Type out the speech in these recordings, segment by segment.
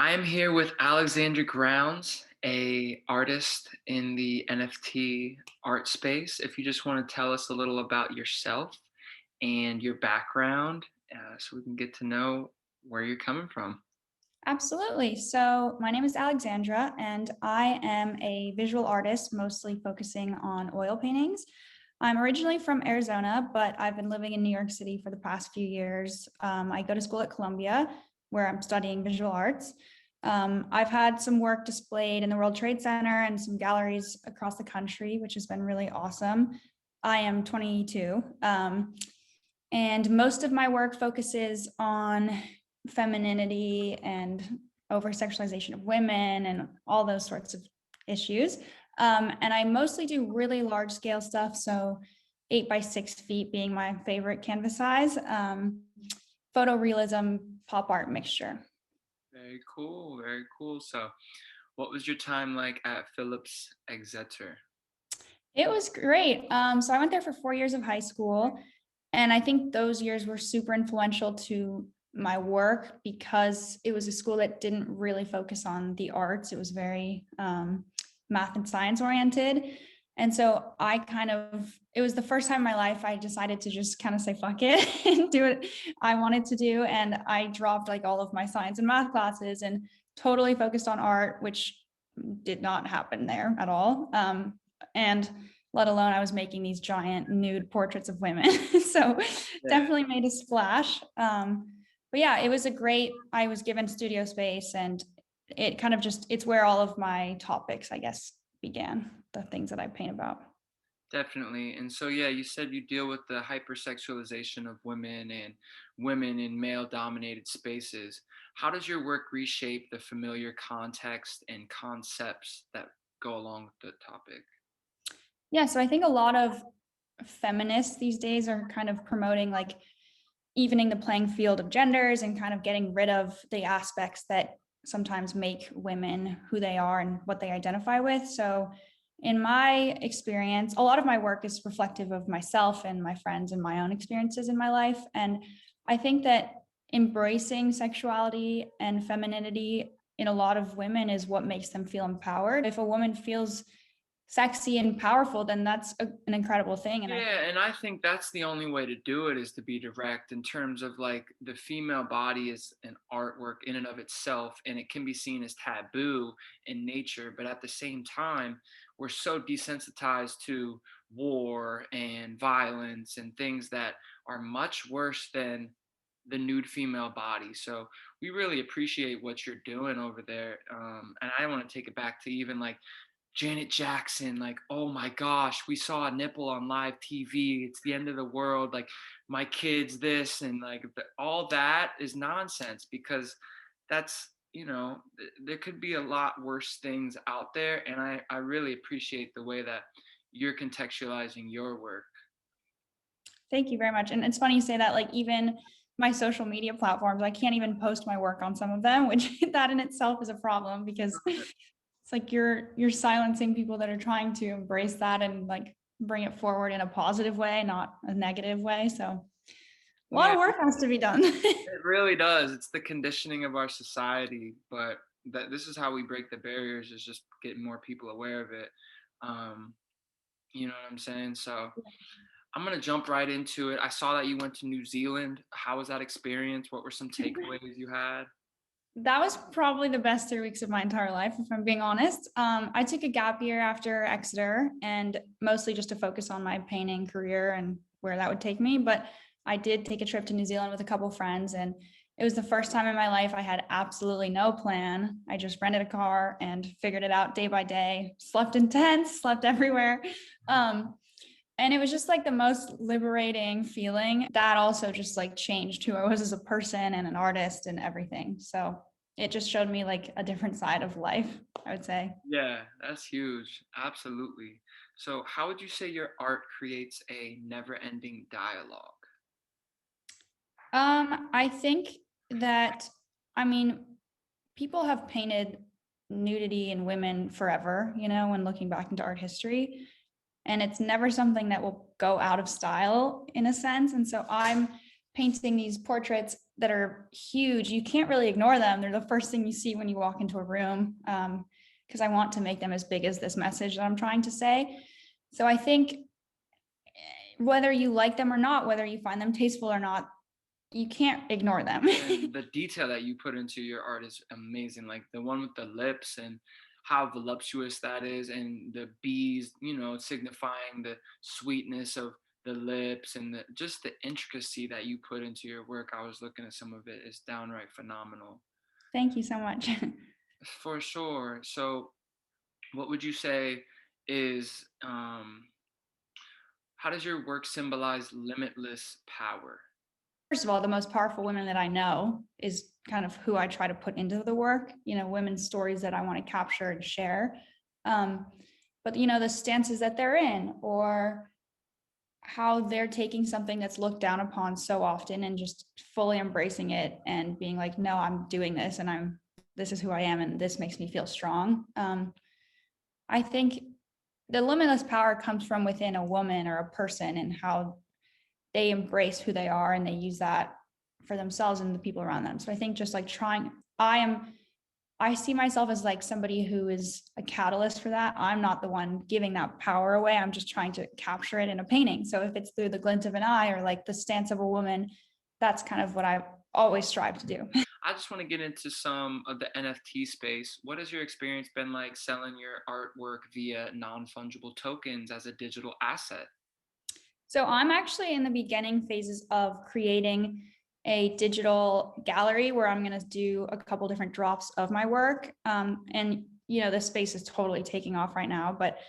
I'm here with Alexandra Grounds, a artist in the NFT art space. If you just want to tell us a little about yourself and your background, so we can get to know where you're coming from. Absolutely. So, my name is Alexandra, and I am a visual artist, mostly focusing on oil paintings. I'm originally from Arizona, but I've been living in New York City for the past few years. I go to school at Columbia, where I'm studying visual arts. I've had some work displayed in the World Trade Center and some galleries across the country, which has been really awesome. I am 22. And most of my work focuses on femininity and over sexualization of women and all those sorts of issues. And I mostly do really large scale stuff. So 8 by 6 feet being my favorite canvas size, photorealism, pop art mixture. Very cool, very cool. So, what was your time like at Phillips Exeter? It was great. So I went there for 4 years of high school. And I think those years were super influential to my work because it was a school that didn't really focus on the arts. It was very math and science oriented. And so it was the first time in my life I decided to just kind of say fuck it and do what I wanted to do. And I dropped like all of my science and math classes and totally focused on art, which did not happen there at all. And let alone I was making these giant nude portraits of women. So Yeah. definitely made a splash. But yeah, I was given studio space, and it kind of it's where all of my topics, I guess, began, the things that I paint about. Definitely. And so, yeah, you said you deal with the hypersexualization of women and women in male dominated spaces. How does your work reshape the familiar context and concepts that go along with the topic? Yeah, so I think a lot of feminists these days are kind of promoting like evening the playing field of genders and kind of getting rid of the aspects that sometimes make women who they are and what they identify with. So, in my experience, a lot of my work is reflective of myself and my friends and my own experiences in my life. And I think that embracing sexuality and femininity in a lot of women is what makes them feel empowered. If a woman feels sexy and powerful, then that's an incredible thing. And I Yeah, and I think that's the only way to do it is to be direct in terms of like the female body is an artwork in and of itself, and it can be seen as taboo in nature. But at the same time, we're so desensitized to war and violence and things that are much worse than the nude female body. So we really appreciate what you're doing over there. And I want to take it back to even like Janet Jackson, like, oh my gosh, we saw a nipple on live TV. It's the end of the world. Like, my kids, this, and like all that is nonsense because that's, there could be a lot worse things out there. And I really appreciate the way that you're contextualizing your work. Thank you very much. And it's funny you say that, like, even my social media platforms, I can't even post my work on some of them, which that in itself is a problem because it's like you're silencing people that are trying to embrace that and like bring it forward in a positive way, not a negative way. So a lot Yeah, of work has to be done. it really does. It's the conditioning of our society, but that this is how we break the barriers is just getting more people aware of it. Um, you know what I'm saying? So I'm gonna jump right into it. I saw that you went to New Zealand. How was that experience? What were some takeaways you had? That was probably the best 3 weeks of my entire life, if I'm being honest. I took a gap year after Exeter and mostly just to focus on my painting career and where that would take me. But I did take a trip to New Zealand with a couple friends, and it was the first time in my life I had absolutely no plan. I just rented a car and figured it out day by day, slept in tents, slept everywhere. Um, and it was just like the most liberating feeling that also just like changed who I was as a person and an artist and everything. So it just showed me like a different side of life, I would say. Yeah, that's huge. Absolutely. So, how would you say your art creates a never-ending dialogue? I think that, I mean, people have painted nudity in women forever, when looking back into art history. And it's never something that will go out of style in a sense. And so I'm painting these portraits that are huge. You can't really ignore them. They're the first thing you see when you walk into a room, because I want to make them as big as this message that I'm trying to say. So I think whether you like them or not, whether you find them tasteful or not, you can't ignore them. And the detail that you put into your art is amazing. Like the one with the lips and how voluptuous that is, and the bees, signifying the sweetness of the lips, and just the intricacy that you put into your work. I was looking at some of it, is downright phenomenal. Thank you so much. For sure. So, what would you say is, how does your work symbolize limitless power? First of all, the most powerful women that I know is kind of who I try to put into the work, women's stories that I want to capture and share. But the stances that they're in, or how they're taking something that's looked down upon so often and just fully embracing it and being like, no, I'm doing this, and this is who I am, and this makes me feel strong. I think the limitless power comes from within a woman or a person, and how they embrace who they are and they use that for themselves and the people around them. So I think just like I see myself as like somebody who is a catalyst for that. I'm not the one giving that power away. I'm just trying to capture it in a painting. So if it's through the glint of an eye or like the stance of a woman, that's kind of what I always strive to do. I just want to get into some of the NFT space. What has your experience been like selling your artwork via non-fungible tokens as a digital asset? So I'm actually in the beginning phases of creating a digital gallery where I'm going to do a couple different drops of my work. And this space is totally taking off right now, but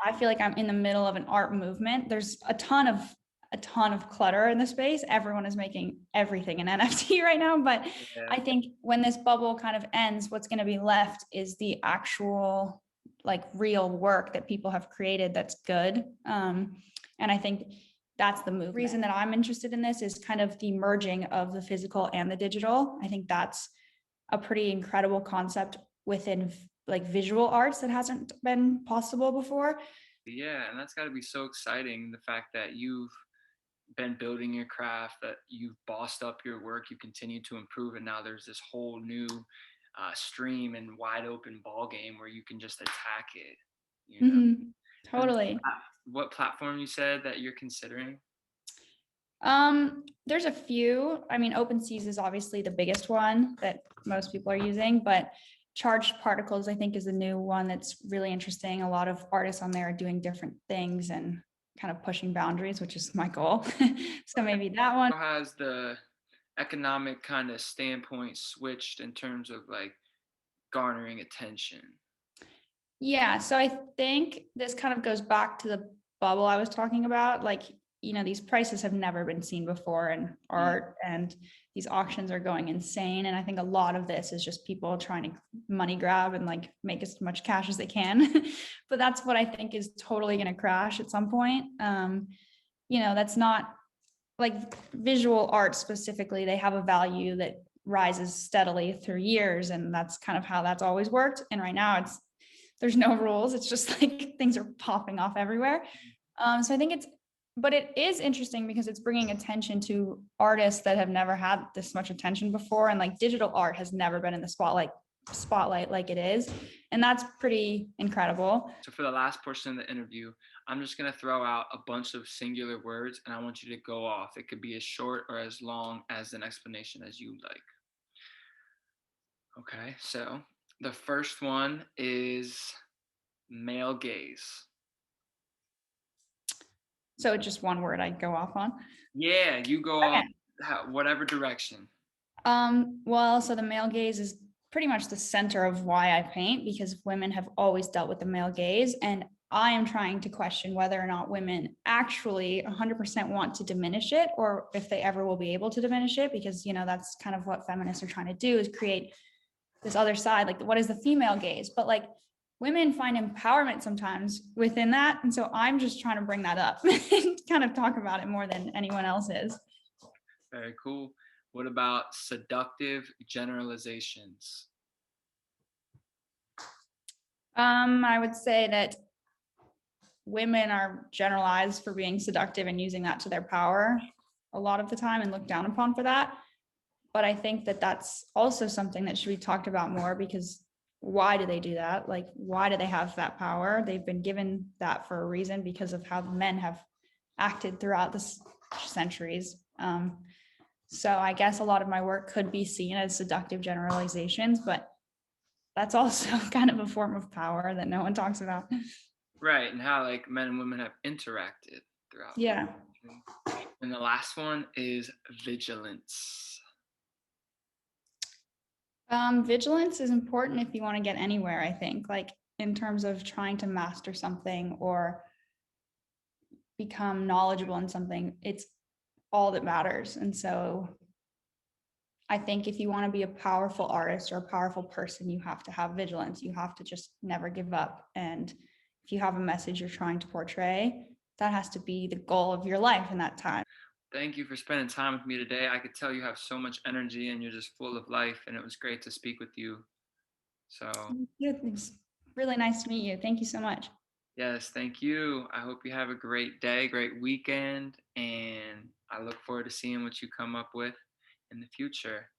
I feel like I'm in the middle of an art movement. There's a ton of clutter in the space. Everyone is making everything an NFT right now, but Yeah. I think when this bubble kind of ends, what's going to be left is the actual like real work that people have created that's good. And I think that's the move. Reason that I'm interested in this is kind of the merging of the physical and the digital. I think that's a pretty incredible concept within like visual arts that hasn't been possible before. Yeah, and that's got to be so exciting. The fact that you've been building your craft, that you've bossed up your work, you continue to improve, and now there's this whole new stream and wide open ball game where you can just attack it. Mm-hmm. And Totally. what platform you said that you're considering? There's a few. I mean, OpenSeas is obviously the biggest one that most people are using, but Charged Particles, I think, is a new one that's really interesting. A lot of artists on there are doing different things and kind of pushing boundaries, which is my goal. So maybe that one. How has the economic kind of standpoint switched in terms of like garnering attention? Yeah, so I think this kind of goes back to the bubble I was talking about. Like, these prices have never been seen before in art, and these auctions are going insane. And I think a lot of this is just people trying to money grab and like make as much cash as they can. But that's what I think is totally going to crash at some point. That's not like visual art specifically. They have a value that rises steadily through years, and that's kind of how that's always worked. And right now there's no rules. It's just like things are popping off everywhere. So I think but it is interesting because it's bringing attention to artists that have never had this much attention before. And like digital art has never been in the spotlight like it is. And that's pretty incredible. So for the last portion of the interview, I'm just going to throw out a bunch of singular words and I want you to go off. It could be as short or as long as an explanation as you like. Okay, so the first one is male gaze. So it's just one word I go off on. Yeah, you go Okay. off whatever direction. Well, so the male gaze is pretty much the center of why I paint, because women have always dealt with the male gaze. And I am trying to question whether or not women actually 100% want to diminish it, or if they ever will be able to diminish it, because, that's kind of what feminists are trying to do, is create this other side, like what is the female gaze? But like women find empowerment sometimes within that. And so I'm just trying to bring that up and kind of talk about it more than anyone else is. Very cool. What about seductive generalizations? I would say that women are generalized for being seductive and using that to their power a lot of the time and looked down upon for that. But I think that that's also something that should be talked about more, because why do they do that? Like, why do they have that power? They've been given that for a reason, because of how men have acted throughout the centuries. So I guess a lot of my work could be seen as seductive generalizations, but that's also kind of a form of power that no one talks about. Right, and how like men and women have interacted throughout Yeah. history. And the last one is vigilance. Vigilance is important if you want to get anywhere, I think, like in terms of trying to master something or become knowledgeable in something, it's all that matters. And so I think if you want to be a powerful artist or a powerful person, you have to have vigilance. You have to just never give up. And if you have a message you're trying to portray, that has to be the goal of your life in that time. Thank you for spending time with me today. I could tell you have so much energy and you're just full of life, and it was great to speak with you. So, It's really nice to meet you. Thank you so much. yes, thank you. I hope you have a great day, great weekend, and I look forward to seeing what you come up with in the future.